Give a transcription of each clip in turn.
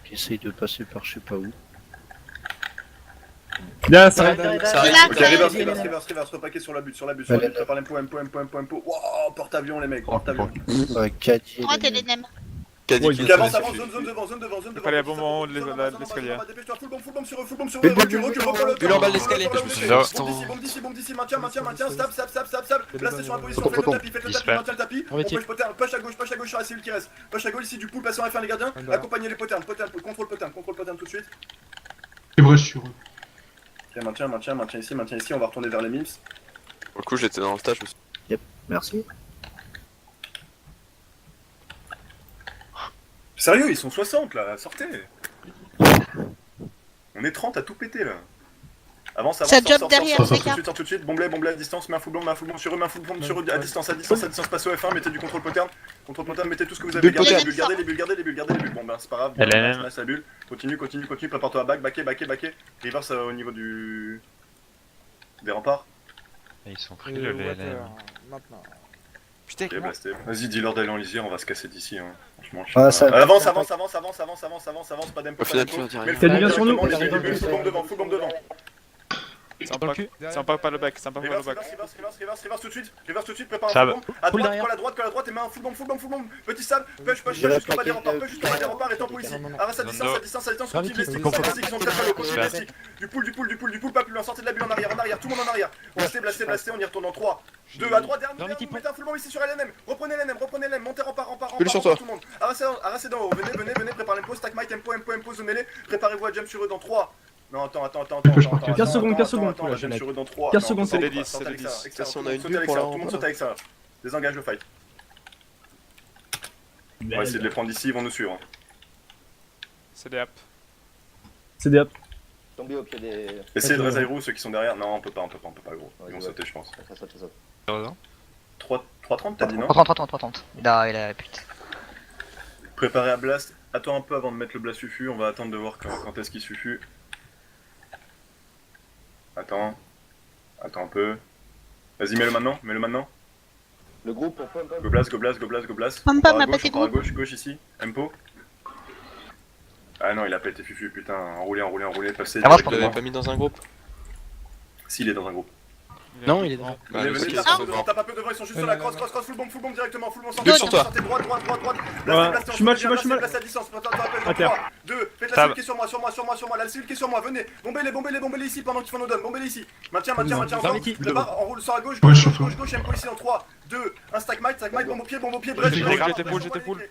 qui essaye de passer par je sais pas où. Là, ça Ça arrive. Ok, reverse, repaquet sur la butte, prépare l'impo, wow, porte-avion les mecs, porte-avion. Ouais, Caddy et Droite et les les nems. Caddy Ouais, qui Ok, avance, zone devant. Il fallait un bon moment de l'escalier. Dépêche-toi, full bomb sur eux, Bulle, recule, bulle en bas de l'escalier. Bombe d'ici, stab, placez sur la position, faites le tapis, maintiens le tapis, on push poterne, push à gauche sur la cellule qui reste, push à gauche ici, du pool, passez en F1 les gardiens, accompagnez les poternes, contrôle poterne tout de suite. Et bref, sur eux. Ok, maintiens ici, on va retourner vers les mims. Pour le coup, j'étais dans le stage aussi. Merci. Sérieux, ils sont 60 là, sortez. On est 30 à tout péter là. Avance, Ça job derrière, sors Zeka. tout de suite, bombe à distance, mets un full bomb sur eux, à distance, passez au F1, mettez du contrôle poterne, mettez tout ce que vous avez, gardez les bulles, bon ben c'est pas grave, la bulle, continue, prépare-toi à backer, reverse au niveau des remparts. Ils sont pris le LLM. Maintenant. Putain, Ok, blasté. Vas-y, dis-leur d'aller en lisière, on va se casser d'ici, hein. Franchement, je sais Ah, pas. ça- Avance, pas d'impo, Au final, tu vas dire rien. Caddy vient sur nous. Full bombe devant. Sympa pas le back, Reverse tout de suite, prépare un full bomb. À droite, colle à droite et mets un full bomb. Petit stab, push jusqu'en bas des remparts, et tempo ici. Arrête à distance, continue les sticks, ils sont très low, continue les sticks. Du pool, pas plus loin, sortez de la bulle en arrière, tout le monde en arrière. Blasté, on y retourne en 3, 2, à droite, dernier, mettez un full bomb ici sur LNM, reprenez LNM, montez rempart, sur toi. tout le monde. Arrêtez d'en haut, venez, prépare l'impo, stack mic, tempo, zonez-les, préparez-vous à jump sur eux dans 3. Non, attends. 15 secondes, On va jump sur eux dans 3. 15 secondes, c'est Tout des 10, le monde saute avec ça. Désengage le fight. On va essayer de les prendre d'ici, ils vont nous suivre. hein. C'est des apps. C'est des apps. Tomber au pied des... Essayez de Rezairou, ceux qui sont derrière. Non, on peut pas gros. Ils vont sauter, je pense. Ça saute. 330 t'as dit non? 330. Il a pute. Préparez à blast. Attends un peu avant de mettre le blast fufu, on va attendre de voir quand est-ce qu'il suffit. Attends un peu. Vas-y, mets-le maintenant. Le groupe, Go blast. Pom Par pom, à a pété groupe. gauche ici. Empo. Ah non, il a pété fufu, putain. Enroulé, passez. Ah, moi, je Tu l'avais pas mis dans un groupe? S'il est dans un groupe. Non, il est devant. Venez, le tape un peu devant, ils sont juste sur la cross, full bomb directement, Deux sur toi. sortez droite, Je suis mal. place à distance, À terre. 3, 2, faites la cellule qui est sur moi, la cellule qui est sur moi, venez, bombez-les ici pendant qu'ils font nos dons, bombez-les ici, maintiens encore, prépare, enroule sur la gauche, Empo ici en 3, 2, un stack might, bombe au pied, bref, J'étais full.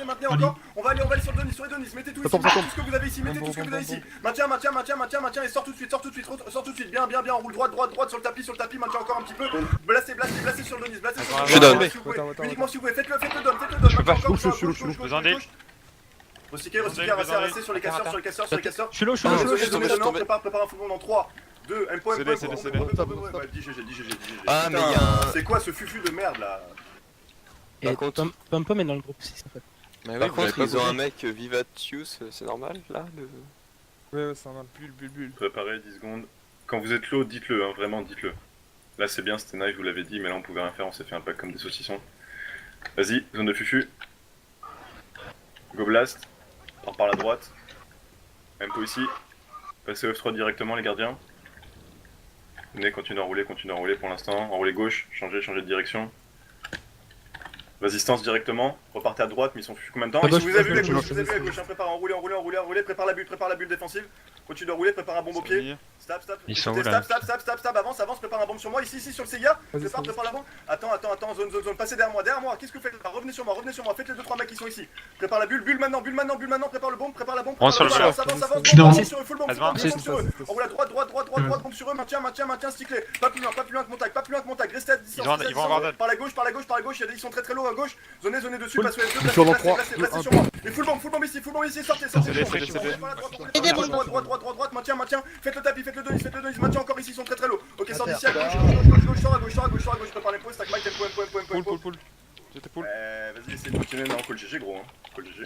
maintenez encore, on va aller sur le Denis, mettez tout ce que vous avez ici, maintiens et sort tout de suite, bien, on roule droite sur le tapis, maintiens encore un petit peu, blastez sur le Denis, Je donne. uniquement si vous voulez, faites-le donne, Je peux pas, gauche, besoin d'aide. Recycler, restez sur les casseurs, Je suis là. prépare un full monde en 3, 2, Empo, C'est dis GG. Ah, mais il y a un. C'est quoi ce fufu de merde là? Et Pom Pom est dans le groupe 6 en fait. Par contre, ils ont un mec Vivatius, c'est normal là Ouais, c'est normal. Bulle. Préparez 10 secondes. Quand vous êtes low, dites-le, hein, vraiment dites-le. Là c'est bien, c'était nice, je vous l'avais dit, mais là on pouvait rien faire, on s'est fait un pack comme des saucissons. Vas-y, zone de fufu. Go blast. Part par la droite. Empo ici. Passez au F3 directement les gardiens. Venez, continuez à rouler pour l'instant. Enroulez gauche, changez de direction. Vas-y, stance directement. Repartez à droite, mais ils sont fufu combien de temps? Ici, vous avez vu les gauche, prépare à enrouler, prépare la bulle défensive. Continue de rouler, prépare un bombe au pied. Stab, Ils sont où, là? stab, avance, prépare un bombe sur moi, ici sur le CIA. Prépare la bombe. Attends, zone, passez derrière moi. Qu'est-ce que vous faites là? Revenez sur moi, faites les 2-3 mecs qui sont ici. Prépare la bulle maintenant, prépare la bombe. Prends sur le avance, sur eux, full bombe sur eux. Enroule à droite, bombe sur eux, maintiens, stickler. Pas plus loin que montagne, restez à distance. Ils vont avoir par la gauche, ils sont très low à gauche. Zonez dessus, passez F2, placez sur moi. Et full bombe ici, sortez. Et des bombes. Droite, maintiens, faites le tapis, Denis, maintiens encore ici, ils sont très low. Ok, sors d'ici à gauche, sors à gauche, prépare les pots, stack mic, tempo. Poule. J'étais poule. Vas-y, essayez de continuer, non, call GG gros, call GG.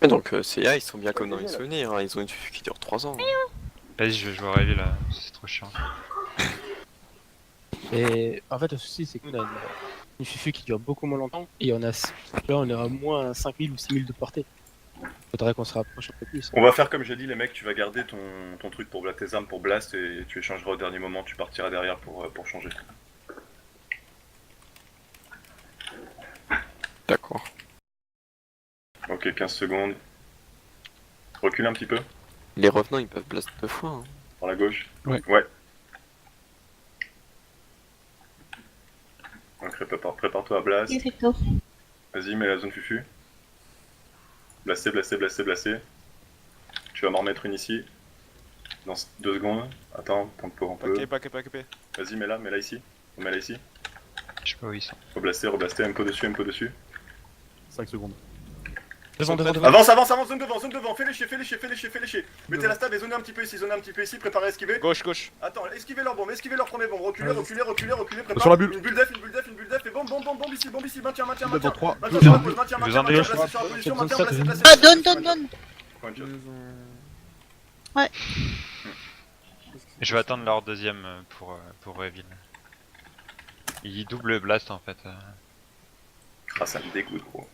Mais donc, CA, ils sont bien comme dans les souvenirs, hein. Ils ont une fufu qui dure 3 ans. Vas-y, je vais jouer à Heavy là, c'est trop chiant. Et en fait, le souci c'est que une fufu qui dure beaucoup moins longtemps, et là on est à moins 5000 ou 6000 de portée. Faudrait qu'on se rapproche un peu plus. On va faire comme j'ai dit, les mecs, tu vas garder ton truc pour tes armes pour Blast et tu échangeras au dernier moment, tu partiras derrière pour changer. D'accord. Ok, 15 secondes. Recule un petit peu, Les revenants, ils peuvent blast 2 fois. Hein. par la gauche. Ouais. Donc prépare-toi à Blast. Effecto. Vas-y, mets la zone fufu. Blaster. Tu vas m'en remettre une ici. Dans 2 secondes. Attends, tempo un peu. Pas capé. Vas-y, mets-la ici. Mets-la ici. Je sais pas où ils sont. Reblaster, MPO dessus. 5 secondes. Devant. Avance, zone devant, fais lécher. Mettez la stab et zonez un petit peu ici, préparez à esquiver. Gauche. Attends, esquivez leur bombe, esquivez leur premier bombe, reculez, préparez. Sur la bulle. Une bulle def, et bombe ici, maintien. Dans 3. Vous en dégagez. Ah, donne. Je vais attendre leur deuxième pour Evil. Ils double blast en fait. Ah, ça me dégoûte, gros.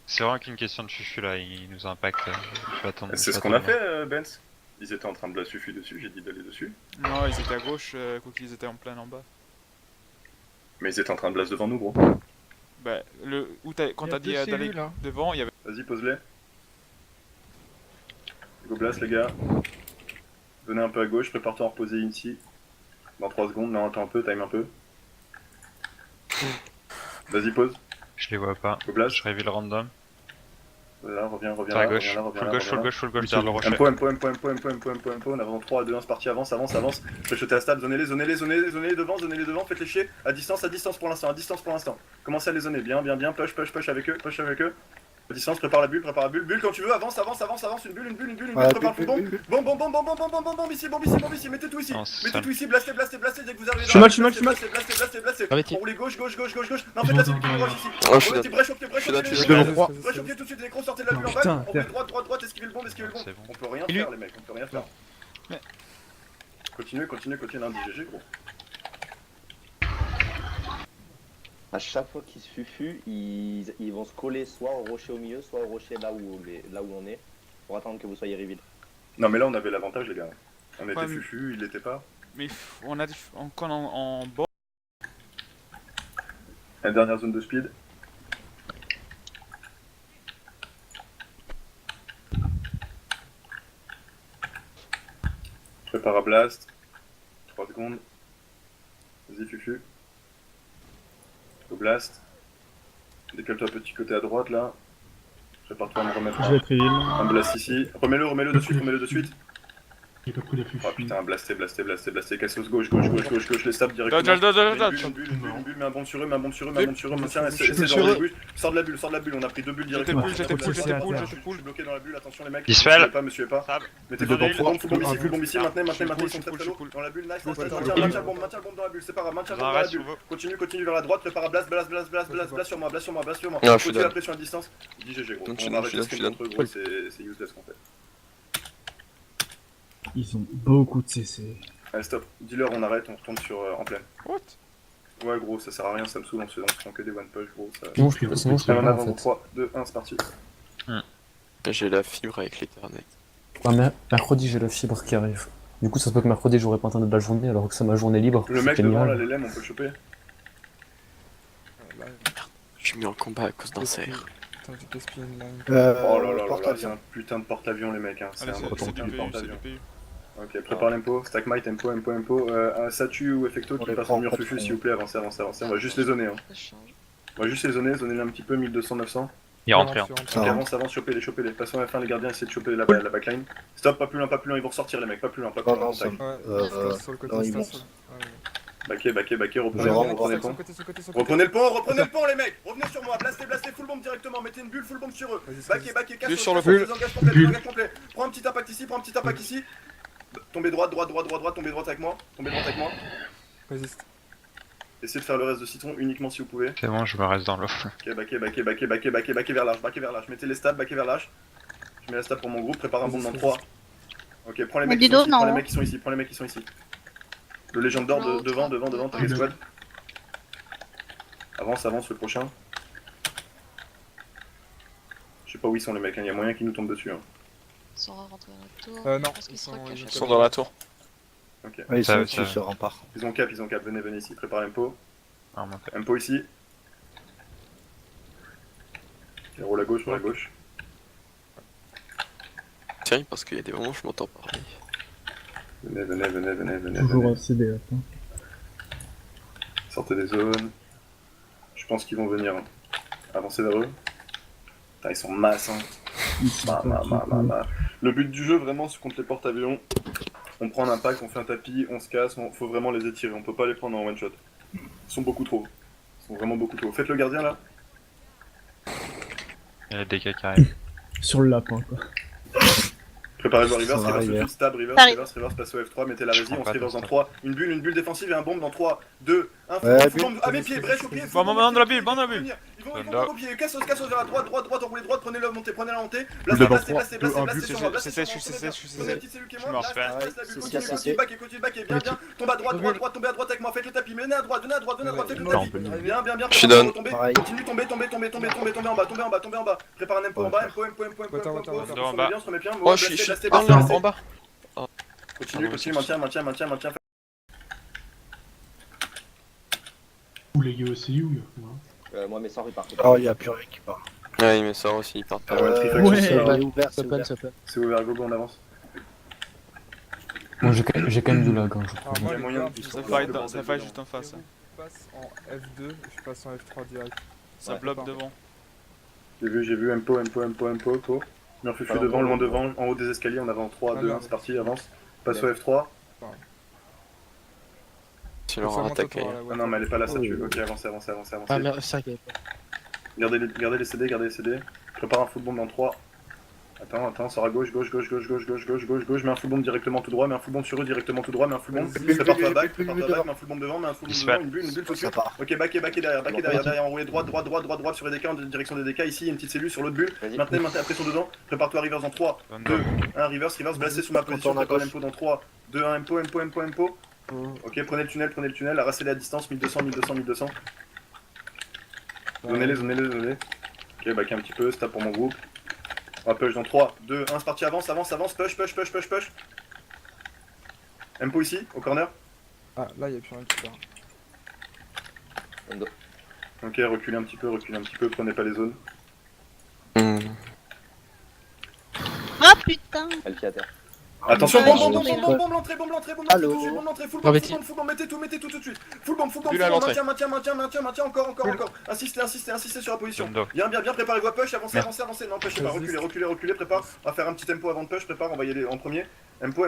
C'est vraiment qu'une question de fufu là, il nous impacte. Je vais attendre. C'est ce qu'on a fait, Benz. Ils étaient en train de la suffire dessus, j'ai dit d'aller dessus. Non, ils étaient à gauche, ils étaient en plein en bas. Mais ils étaient en train de blast devant nous, gros. Bah, quand t'as dit d'aller devant, il y avait. Vas-y, pose-les. Go blast, les gars. Donnez un peu à gauche, prépare-toi à reposer ici. Dans 3 secondes, non, attends un peu, time un peu. Vas-y, pose. Je les vois pas. Go blast. Je révèle random. Là, reviens Sur la gauche, full gauche, derrière le rocher. Impo, on avance en 3 à 2, 1, c'est parti, avance. Fléchotez à stab, zonez-les devant, faites-les chier. À distance pour l'instant. Commencez à les zoner, bien, push avec eux. À distance, prépare la bulle, quand tu veux, avance, une bulle, prépare le bombe, ici, mettez tout ici, blastez, dès que vous arrivez Je suis mal. blastez. Arrêtez. On roule gauche. Non, faites la sécurité rouge ici. Oh, je suis Brèche au pied, Devant 3. brèche au pied tout de suite, les gros, sortez de la bulle en Putain, balle, on fait droite, esquivez le bombe. C'est bon. On peut rien faire, les mecs, on peut rien faire. Continuez, lundi GG, gros. À chaque fois qu'ils se fufuent, ils vont se coller soit au rocher au milieu, soit au rocher là où on est, pour attendre que vous soyez reveal. Non, mais là, on avait l'avantage, les gars. On était Ouais, fufu, il l'était pas. Mais on a encore en bas. La dernière zone de speed. Prépare à blast. 3 secondes. Vas-y, fufu. Au blast. Décale-toi petit côté à droite là. Prépare-toi à me remettre Je vais être reveal. un blast ici. Remets-le de suite. J'ai pas pris la fufu. Oh putain, blaster, cassos gauche, les stabs directement. Dodge. Une bulle, mets un bombe sur eux, maintiens, essaie de leur bulle. Sors de la bulle, on a pris 2 bulles directement. J'étais pool. Je suis bloqué dans la bulle, attention les mecs. Dispel. Me suivez pas. Mettez Devant full trois. bombe ici, maintenez, ils sont très très lourds. Dans la bulle, nice, maintiens le bombe dans la bulle, c'est pas grave, maintiens le bombe dans la bulle. Continue vers la droite, prépare à blast sur moi. Non, je suis Continue la down. pression à distance. Dis GG gros, Non, je on suis va down, arrêter je ce suis game down. contre eux, gros, c'est useless qu'on fait. Ils ont beaucoup de CC. Allez stop, dis-leur on arrête, on retourne sur en pleine. What? Ouais gros, ça sert à rien, ça me saoule, on se prend que des one punch gros. Ça... Sinon je peux Allez, en pas avant, en fait. 3, 2, 1, c'est parti. J'ai la fibre avec l'Ethernet. Ouais, mercredi j'ai la fibre qui arrive. Du coup ça se peut que mercredi j'aurai pas internet de la journée alors que c'est ma journée libre. Le c'est mec devant là, génial. les lames, on peut le choper. Je suis mis en combat à cause d'un cerf. Oh là, c'est un putain de porte-avions les mecs, hein. C'est Allez, un c'est putain du de PU, c'est porte-avions. du PU. Ok, prépare l'impo, stack might, tempo. Un Satu ou Effecto qui passe en mur fufu s'il vous plaît, avancez. On va juste les zoner, hein. On va juste les zoner les un petit peu, 1200, 900. Il est rentré. Ok, avance, chopez-les. Passons à la fin, les gardiens, essayez de choper la backline. Stop, pas plus loin, ils vont ressortir les mecs, pas plus loin, Non, contact. non, ils montent. Backé, reprenez le pont. Reprenez le pont les mecs. Revenez sur moi, blastez, full bomb directement, mettez une bulle, full bomb sur eux. Backé, casse sur le désengage complet. Prends un petit impact ici. Tombez droite avec moi. Essayez de faire le reste de citron uniquement si vous pouvez. C'est bon, je me reste dans l'eau. Ok, backé vers large. Mettez les stabs, backé vers large. Je mets la stab pour mon groupe, prépare un bomb dans 3. Ok, prends les mecs qui sont ici, Le Légende d'Or devant, target squad. Avance, le prochain. Je sais pas où ils sont les mecs, il y a moyen qu'ils nous tombent dessus. Ils sont rentrés dans la tour. Non, Parce qu'ils ils se sont- recachent. Ils sont dans la tour. Ok. Ouais, ils Ça- sont ça- dessus sur rempart. Ils ont cap, venez ici, prépare Empo. Ah, remonté. Empo ici. Ok, roule à gauche. Tiens, parce qu'il y a des moments où je m'entends parler. Venez. Toujours un CDF. Hein. Sortez des zones. Je pense qu'ils vont venir. Hein. Avancez vers eux. Putain, ils sont masse. Hein. Ils sont pas qui- Le but du jeu, vraiment, c'est contre les porte-avions. On prend un impact, on fait un tapis, on se casse, faut vraiment les étirer. On peut pas les prendre en one shot. Ils sont beaucoup trop. Ils sont vraiment beaucoup trop. Faites le gardien là. Il y a les dégâts qui arrivent. Sur le lapin, quoi. Préparez le Ça reverse, va reverse tout de arriver. suite, stab, reverse, Pareil. passez au F3, mettez la rési, on se Pas reverse dans de 3. Une bulle défensive et un bombe dans 3, 2, 1. Ouais, Full bombe à mes pieds, brèche au pied. Bon, bon, dans la bulle, bon, dans la bulle. Ils vont Là. au pied, casse vers la droite, enroulez droite, prenez la montée. Bulle Blastez, devant blastez, trois, blastez, deux, un, blastez bulle, sur moi, je sais, prenez la petite cellule qui est Je me moi, refais. blast la bulle, C'est continue, back, bien, tombe à droite, tombez à droite avec moi, faites le tapis, venez à droite, faites le Non, on tapis. peut le Bien, Je suis down. tomber, Pareil. continue, tomber en bas, prépare un empo en bas, empo, Attends. on se remet bien, Oh, je suis blastez, en bas. Continue, maintien. Ou les gars, c'est où Moi, mes sorts, ils partent. Oh, il y a plus rien qui part. Ouais, il met ça aussi, il part pas. Ouais, Trifax, ouais. c'est C'est ouvert. ouvert, c'est Open, ouvert. open. C'est ouvert, go, on avance. Moi j'ai quand même du lag, hein, je Alors trouve. moi, Il y a les moyen gars, de- je ça passe- fight juste en face. Je passe en F2, je passe en F3 direct. Ça bloque devant. J'ai vu, Empo, to. Murphy Alors, devant, bon, loin bon. devant, en haut des escaliers, on avance 3, Ah, 2, non. 1, c'est parti, avance. Passe au F3. Tu leur as attaqué. Ah non, mais elle est pas là, ça tue. Ok, avancez. Ah merde, c'est vrai qu'il y avait pas. Gardez les CD. Prépare un full bomb dans 3. Attends, sort à gauche, mets un full bomb directement tout droit, mets un full bomb sur eux directement tout droit, mets un full bomb, prépare-toi à back, mets un full bomb devant, mets un full bomb devant, une bulle tout de Ça suite. part. Ok, backé derrière, enroulé droite sur les DK en direction des DK, ici, une petite cellule sur l'autre bulle, maintenez après son dedans, prépare-toi à reverse dans 3, 2, 1, reverse, blastez sous ma position, prépare l'empo dans 3, 2, 1, empo. Ok, prenez le tunnel, harassez-les à distance, 1200. Donnez-les. Ok, back un petit peu, stab pour mon groupe. On va push dans 3, 2, 1, c'est parti, avance, push. Empo ici, au corner. Ah, là, il y a plus rien qui part. Ok, reculez un petit peu, prenez pas les zones. Ah putain. Elle pied à terre. Attention, Ouais, bombe, je bombe, suis bombe, bombe, l'entrée, Allô. tout de suite, bombe, l'entrée, full Non, mais bombe, mettez tout de suite. Full bombe, Plus à l'entrée. maintien, encore. Insistez sur la position. Zondo. Bien, préparez-vous à push, avancez, Merde. non, pushez pas, reculez, prépare. On va faire un petit tempo avant de push, on va y aller en premier. Empo.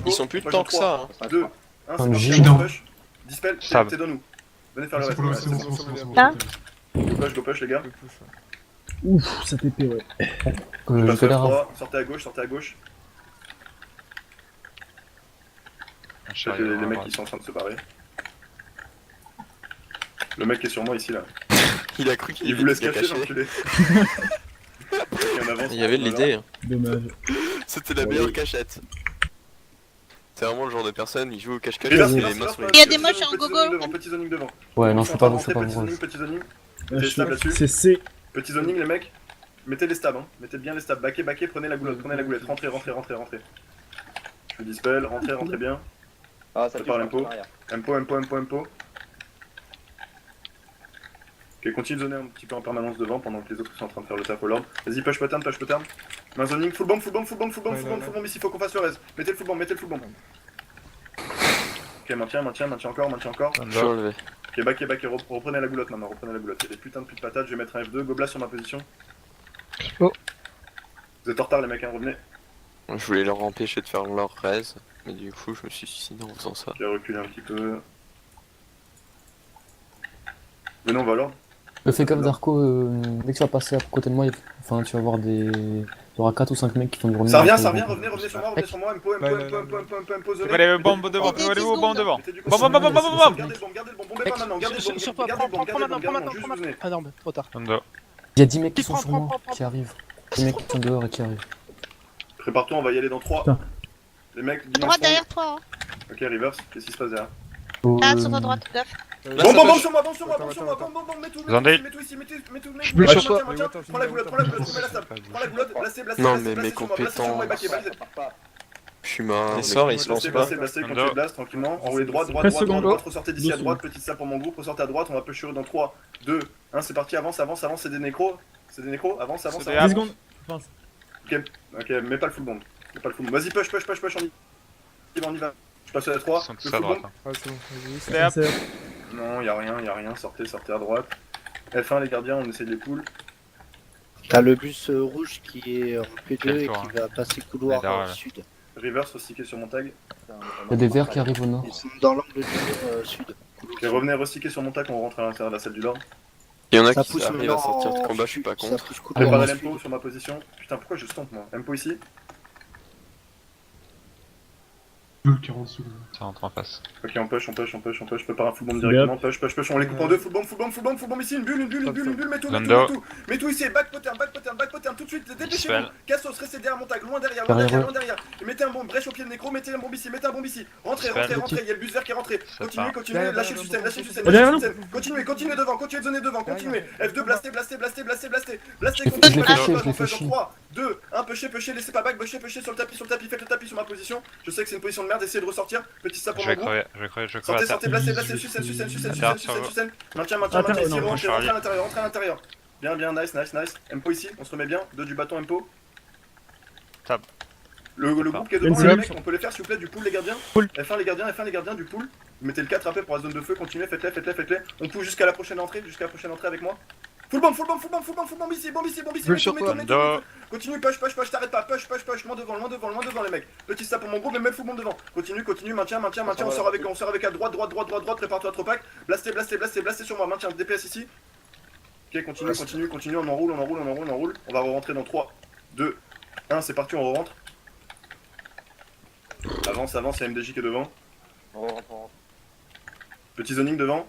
Ils sont plus de temps que ça. Hein. 2, 1, Un c'est parti, giga. avance, push. Dispel, Sab. c'est de nous. Venez faire le reste. Là. Go push, les gars. Je push, ouais. Ouf, ça TP, ouais. J'ai Passe fait au l'air. F3, sortez à gauche. Les mecs qui sont en train de se barrer. Le mec est sur moi ici là. Il a cru qu'il Il voulait se était cacher, caché. l'enculé. Il y avait de l'idée. Hein. Dommage. C'était la meilleure cachette. C'est vraiment le genre de personne, il joue au cache-cache Reverse, et les mains sur les Il y a des moches en gogo. Petit zoning devant. Ouais, non, je peux pas vous, Petit zoning. Ouais, stab là-dessus. C'est C. Petit zoning les mecs. Mettez les stabs, hein. Mettez bien les stabs. Baquez, prenez la goulette. Rentrez. Je vous dispel, rentrez bien. Ah, ça Prépare tue, l'empo. en arrière. Empo. Ok, continue de zoner un petit peu en permanence devant pendant que les autres sont en train de faire le tap au lord. Vas-y, push pattern. Main zoning, full bomb ici, faut qu'on fasse le reste. Mettez le full bomb. Ok, maintien encore. Je suis enlevé. Ok, backé, reprenez la goulotte maintenant, Il y a des putains de putes patates, je vais mettre un F2, Goblas sur ma position. Oh. Vous êtes en retard les mecs, hein, revenez. Je voulais leur empêcher de faire leur raise, mais du coup je me suis suicidé en faisant ça. Ok, reculez un petit peu. Venez, on va à l'ordre. Fais gaffe Darko, dès que tu vas passer à côté de moi, enfin tu vas voir des. Il y aura 4 ou 5 mecs qui font du running. Ça revient, revenez sur moi, Empo, zoné. Préparez bombe devant, bombe devant. Mettez du coup- Bombe. Gardez le bombe, bombez pas maintenant, gardez le bombe, Sur toi, prends maintenant, juste vous venez. Ah non, mais trop tard. Zondo. Il y a 10 mecs qui sont Prends, sur prends, moi, prends, qui arrivent. 10 mecs qui sont dehors et qui arrivent. Prépare-toi, on va y aller dans 3, Putain. Les mecs, À droite derrière toi. Ok, reverse, qu'est-ce qui se passe derrière? Ah, sur ta droite, gaffe. Bon sur moi, bon sur moi, mets tout, Zandé. mets tout ici, mets tout, Je peux sur toi. prends la goulotte, prends la goulotte, blastez, Non, mais mes compétences. Je suis mort. Les sorts, ils se lancent pas. Blastez, continuez de blast tranquillement. Enroulez droite, 13 secondes. ressortez d'ici à droite, petit sap pour mon groupe, ressortez à droite, on va pusher dans 3, 2, 1, c'est parti, avance, c'est des nécros. Avance. 10 secondes. Ok, mets pas le full bomb. Vas-y, push, on y va. Je passe à la 3. Ils sont tous à droite. Hein. Ah, c'est bon, vas-y. C'est Non, y'a rien, sortez à droite. F1 les gardiens, on essaie de les pull. T'as le bus rouge qui est en P2 Quel et tour, qui va passer couloir Là, sud. Reverse, restiquer sur mon tag. Il y a des verts qui arrivent au nord. Ils sont dans l'angle du mur sud. Ok, revenez restiquer sur mon tag, on rentre à l'intérieur de la salle du Lord. Il y en a Ça qui pousse arrivent à maintenant sortir de en combat, je suis sud, pas ça contre. pousse couloir Préparez sud. l'empo sur ma position. Putain, pourquoi je stomp moi? Empo ici. 40 secondes. Ça rentre en face. Ok, on push, je prépare un full bomb directement, push, on les coupe en deux, full bomb ici, une bulle, mets tout ici, back pattern, tout de suite, dépêchez-vous, Cassos, restez derrière mon tag, loin derrière, et mettez un bomb, brèche au pied de nécro, mettez un bomb ici, rentrez, il y a le bus vert qui est rentré, continuez, lâchez le sustain, continuez de zoner devant, continuez, F2, blastez, on fait dans 3, 2, 1, pusher, laissez pas back, pusher sur le tapis, faites le tapis sur ma position, je sais que c'est une position de merde, essayez de ressortir, petit sap pour Je mon vais groupe. crever. Sortez, blastez, Sucène. Maintien, rentrez à l'intérieur. Bien, nice. Empo ici, on se remet bien. 2 du bâton, Empo. Tab. Le groupe qui est devant, les mecs, on peut les faire s'il vous plaît, du pool les gardiens. F1 les gardiens, du pool. Vous mettez le 4 AP pour la zone de feu, continuez, faites-les. On pousse jusqu'à la prochaine entrée avec moi. Full bomb ici, continue, push, t'arrêtes pas, push, loin devant les mecs. Petit stop pour mon groupe, mais mets le full bomb devant. Continue, maintien, on sort avec à droite, prépare-toi à trop pack. Blastez sur moi, maintien, DPS ici. Ok, continue, on enroule. On va rentrer dans 3, 2, 1, c'est parti, on rentre. Avance, il y a MDJ qui est devant. On rentre. Petit zoning devant.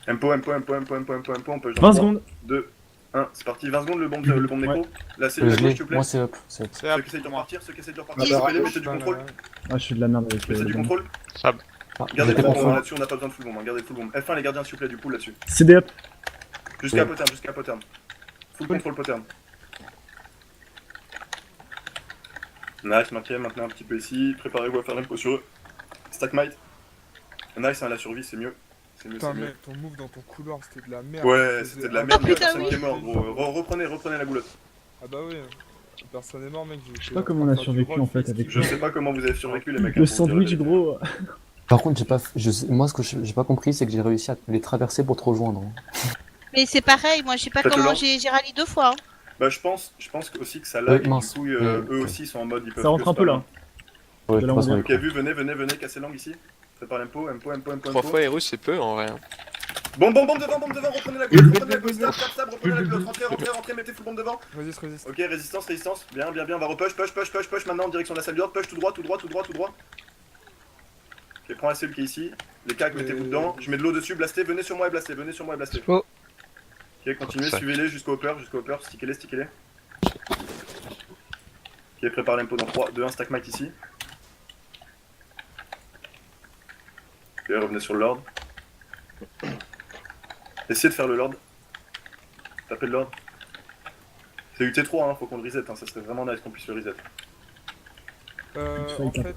Empo, on peut 20 secondes. 2, 1, c'est parti, 20 secondes le bomb nécro. Là c'est le Je gauche l'ai. s'il vous plaît. Moi, c'est up. Ceux qui essayent de repartir, mettez du contrôle. Ah, je suis de la merde avec Mettez du contrôle. Sab. Gardez le J'ai full pas bomb faim. là-dessus, on n'a pas besoin de full bomb, gardez le full bomb. F1 les gardiens s'il vous plaît du pool là-dessus. CD up. Jusqu'à pattern. Full control pattern. Nice, maintenant un petit peu ici. Préparez-vous à faire l'impo sur eux. Stack might. Nice, la survie c'est mieux. Putain, mec, ton move dans ton couloir, c'était de la merde. Ouais, c'était de la merde, Ah, mais putain, personne oui. qui est mort gros. Reprenez la goulotte. Ah bah oui, personne est mort, mec. Je sais pas comment on a survécu en fait avec Je sais pas comment vous avez survécu les mecs. le sandwich gros. Par contre, moi, ce que j'ai pas compris, c'est que j'ai réussi à les traverser pour te rejoindre. Mais c'est pareil, moi je sais pas Faites-le comment lent. j'ai rallié 2 fois. Bah je pense aussi que ça lag, et du mince. coup eux aussi sont en mode ils peuvent Ça rentre que un peu là. Ouais, De là, je pense on qu'on Ok, est vu, venez, casser l'angle ici. Prépare l'impo, Empo. 3 fois Erus, c'est peu en vrai. Bon, devant, reprenez la goulotte, stab, reprenez la goulotte, rentrez, mettez full bomb devant. Résiste. Ok, résistance, bien, on va repush, push maintenant en direction de la salle d'ordre, push tout droit. Ok, prends la cellule qui est ici, les cacs, mettez-vous dedans, je mets de l'eau dessus, blastez, venez sur moi et blastez. Oh. Ok, continuez, suivez-les jusqu'au hopper, stickez-les. Ok, prépare l'impo dans 3, 2, 1, stack might ici. Ok, revenez sur le lord. Essayez de faire le lord. Tapez le lord. C'est UT3, hein, faut qu'on le reset, hein, ça serait vraiment nice qu'on puisse le reset. En fait,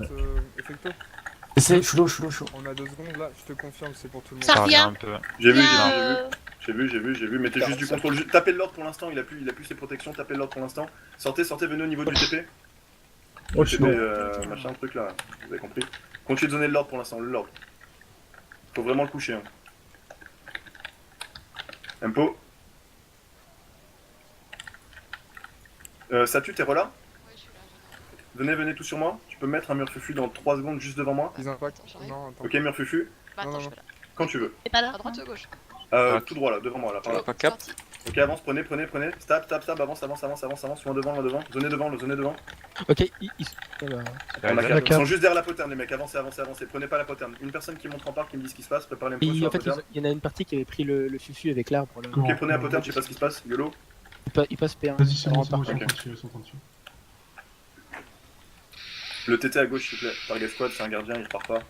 Effecto, Essaye, je suis chaud. on a 2 secondes là, je te confirme, c'est pour tout le monde. Ça revient. un peu. J'ai vu, Viens, mettez juste du contrôle. Tapez le lord pour l'instant, il a plus ses protections, tapez le lord pour l'instant. Sortez, venez au niveau du TP. Oh, je suis TP, mort. machin, truc là, vous avez compris. Continuez de donner le lord pour l'instant, le lord. Faut vraiment le coucher. Hein. Empo. Satu, t'es relà? Venez tous sur moi. Tu peux mettre un mur fufu dans 3 secondes juste devant moi. Ils impactent. Non, attends. Ok, mur fufu. Non. Quand tu veux. C'est pas là. À droite ou à gauche? Tout droit là, devant moi là, par là. Pas cap. Ok, avance, prenez. Stab, avance, loin devant. Zonez devant. Ok, On a la 4. Ils carte. sont juste derrière la poterne, les mecs. Avancez. Prenez pas la poterne. Une personne qui monte en parc qui me dit ce qui se passe. Prépare les Et en sur la fait, poterne. il y en a une partie qui avait pris le fufu avec l'arbre. là. Ok, prenez la poterne, je sais pas ce qui se passe. YOLO. Il passe P1. Vas-y, c'est Alors, bon, par ils contre. sont en train de tuer. Le TT à gauche, s'il vous plaît. Target squad, c'est un gardien, il repart pas.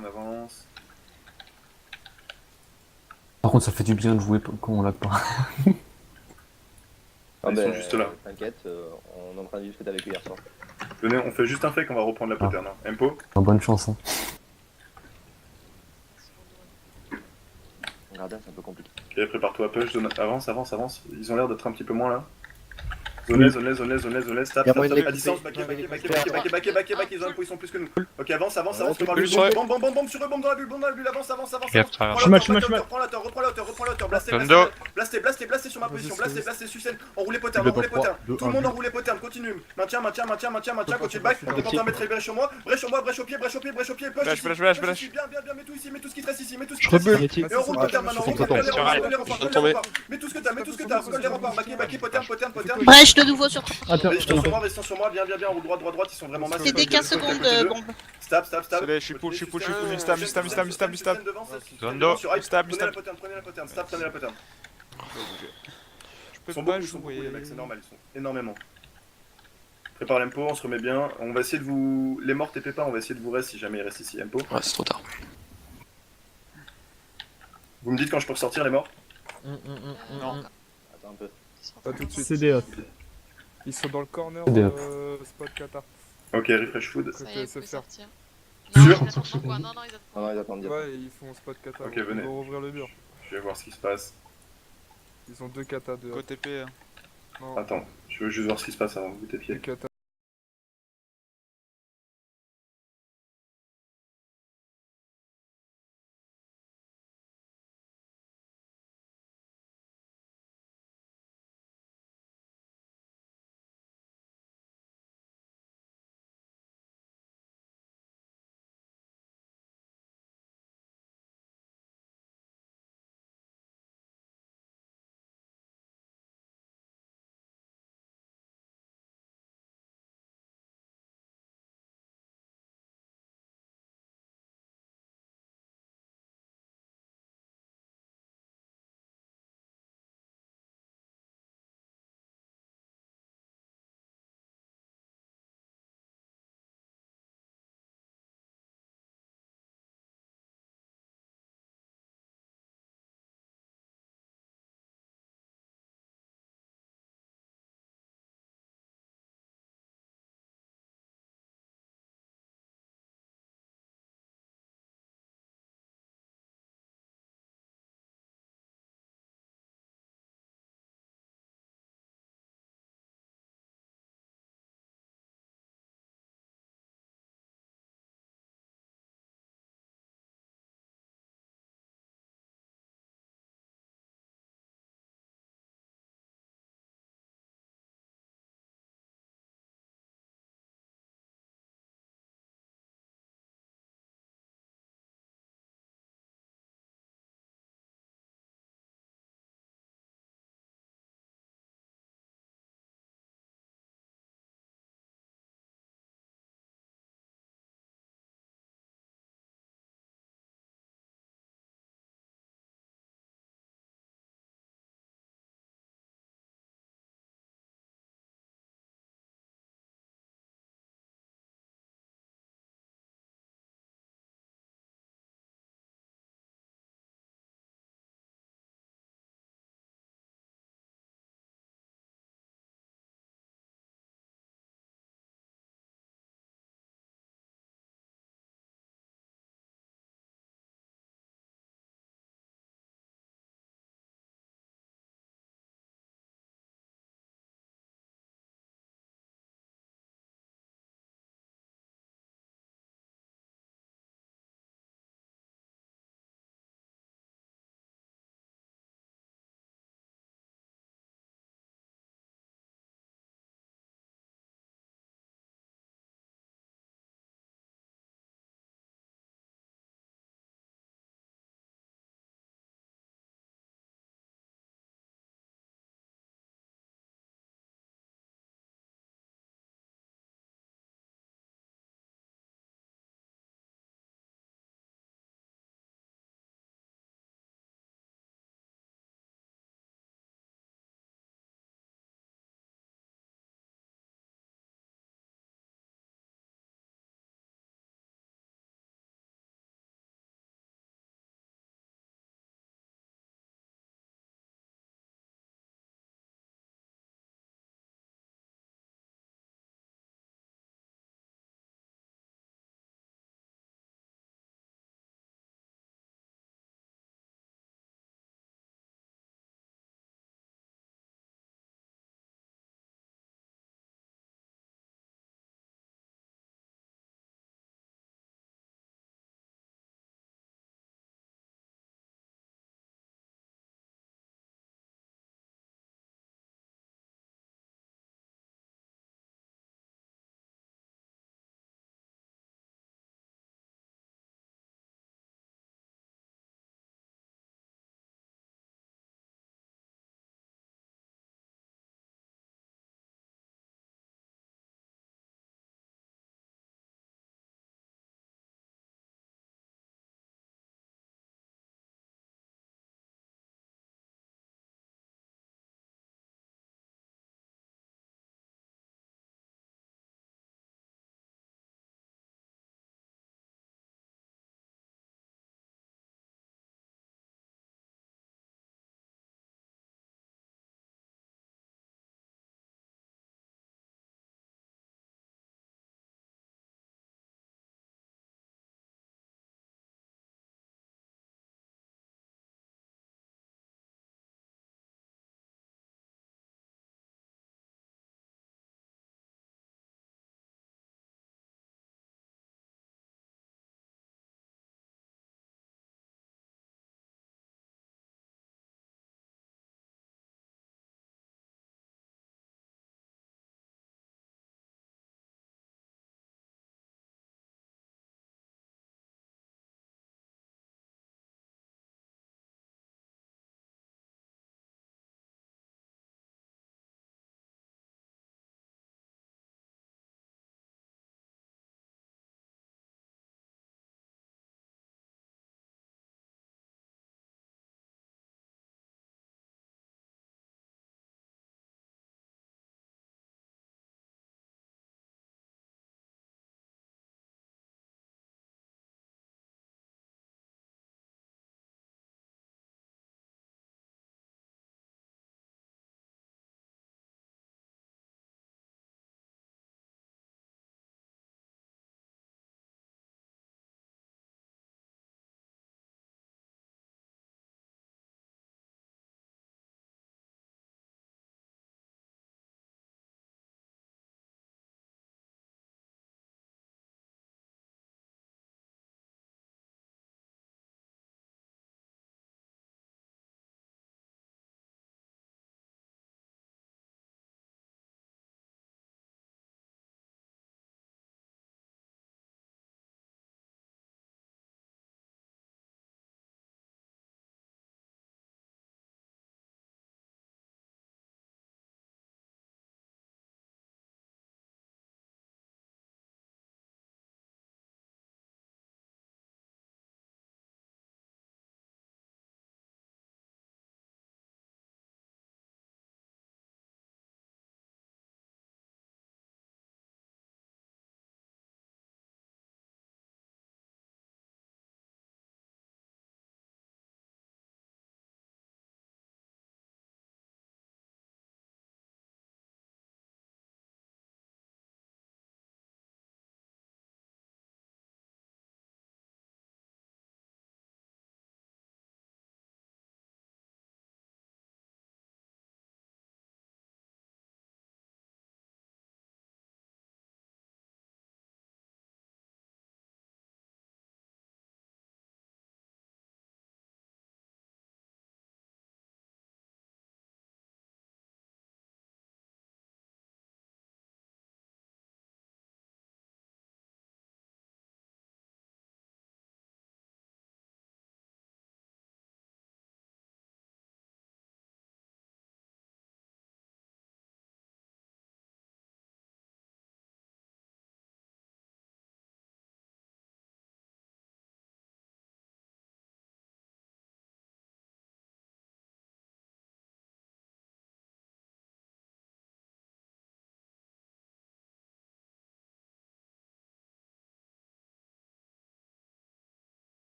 on avance. Par contre, ça fait du bien de jouer quand on l'a pas. Ah Ils sont juste là. T'inquiète, on est en train de vivre ce que t'as vécu hier soir. Venez, on fait juste un fait qu'on va reprendre la poterne. Hein. Empo. Bonne chance. Hein. Gardien, c'est un peu compliqué. Ok, prépare-toi à push, avance, avance, avance. Ils ont l'air d'être un petit peu moins là. Zone, stop, Y a moyen de à distance, backé, ils ont une position plus que nous. Ok, avance, prépare le sur eux. bombe sur eux, bombe dans la bulle, avance. Il y a travers. Chemin. Reprends la hauteur, Tondo. blastez sur ma position, blastez Sucène, enroulez poterne, tout le monde enroulé poterne, continue, maintien, continue back, content mettre brèche sur moi, brèche au pied, push ici, bien, mets tout ce qui te reste ici, Je rebelle. et on roule poterne maintenant, mets tout ce que t'as, recolle les remparts, backé, poterne, Brèche de nouveau sur. Attends, restons sur moi, bien, on roule droit, ils sont vraiment massifs. C'est des 15 secondes, bombe. Stop. Je suis pull, stab. Zondo. Prenez la poterne, stop, prenez la poterne. Je Ils sont peux pas beaucoup, les jouer. mecs, c'est normal, ils sont énormément. Prépare l'empo, on se remet bien. On va essayer de vous. Les morts et pépins, on va essayer de vous rester si jamais ils restent ici, empo. Ouais, c'est trop tard. Vous me dites quand je peux ressortir les morts? Non, Attends un peu. pas tout de suite. C'est des hot. Ils sont dans le corner Des spot Qatar. Ok, refresh food. Côté SFR. Sûr? Non, ils attendent bien. Ouais, ils font spot Qatar. Ok, venez. Ils vont rouvrir le mur. Je vais voir ce qui se passe. Ils ont 2 katas dehors. Côté P. Non, Attends, je veux juste voir ce qui se passe avant de vous deux pieds. katas.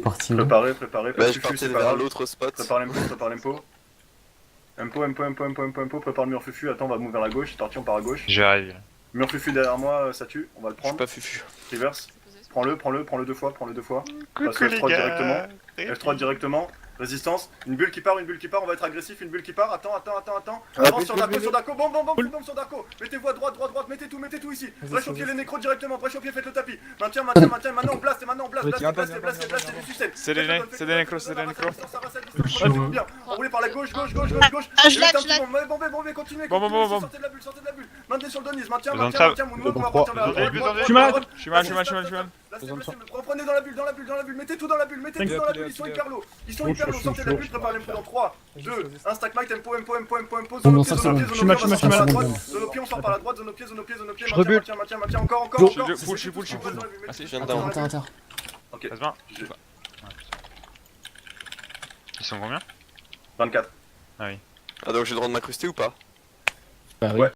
parti où? Préparez. Bah, je Fufu, partais c'est pas vers grave. l'autre spot. Prépare l'empo. Empo, prépare le mur Fufu. Attends, on va move vers la gauche. Tortue, on part à gauche. Je vais arriver. Mur Fufu derrière moi, ça tue. On va le Je suis prendre. pas fufu. Reverse. Prends-le deux fois. Passe Coucou les F3 gars. directement. F3 directement. Résistance. Une bulle qui part. On va être agressif. Une bulle qui part. Attends. Avance sur Darko. Bombe sur Darko. Mettez-vous à droite. Mettez tout ici. Brèche au pied les nécros directement. Brèche au pied, faites le tapis. Maintien. Maintenant on blast. Blastez du système. C'est des nécros. Bien. Enroulez par la gauche. Ah, je l'ai. Bombez, continuez. Bon. Sortez de la bulle. Maintenez sur le Denise. Maintien. Moonwalk, on va Droit. partir vers la droite. Je suis malade. Prenez dans la bulle. Mettez tout dans la bulle. Ils sont hyper low. Sortez de la bulle, préparez les dans 3, 2, 1, stack mic, tempo. Zone au pied, Je suis mal, on sort par la droite. Zone au pied. Je rebule. Maintien, encore. Je suis full. Ah, si, je viens de down. Attends. Ok, Passe bien. Ils sont combien? 24. Ah, donc j'ai le droit de m'incruster ou pas? Bah oui. Ouais.